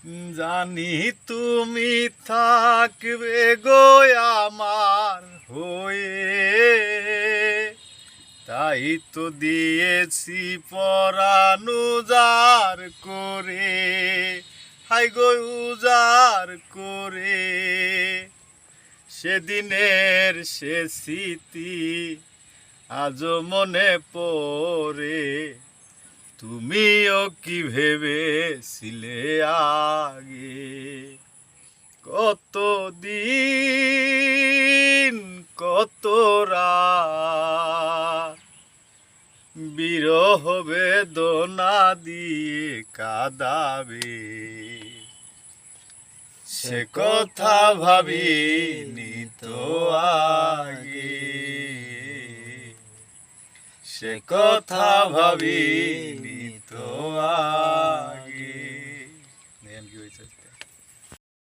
জানি তুমি থাকবে গো আমার হয়ে, তাই তো দিয়েছি পরাণ উজাড় করে, হাই গো উজাড় করে। সেদিনের সে স্মৃতি আজও মনে পড়ে, তুমিও কি ভেবেছিলে আগে? কতদিন কত রাত বিরহ বেদনা দিয়ে কাঁদাবে, সে কথা ভাবিনি তো আগে, সে কথা ভাবিনি তো আগে। কি হয়েছে?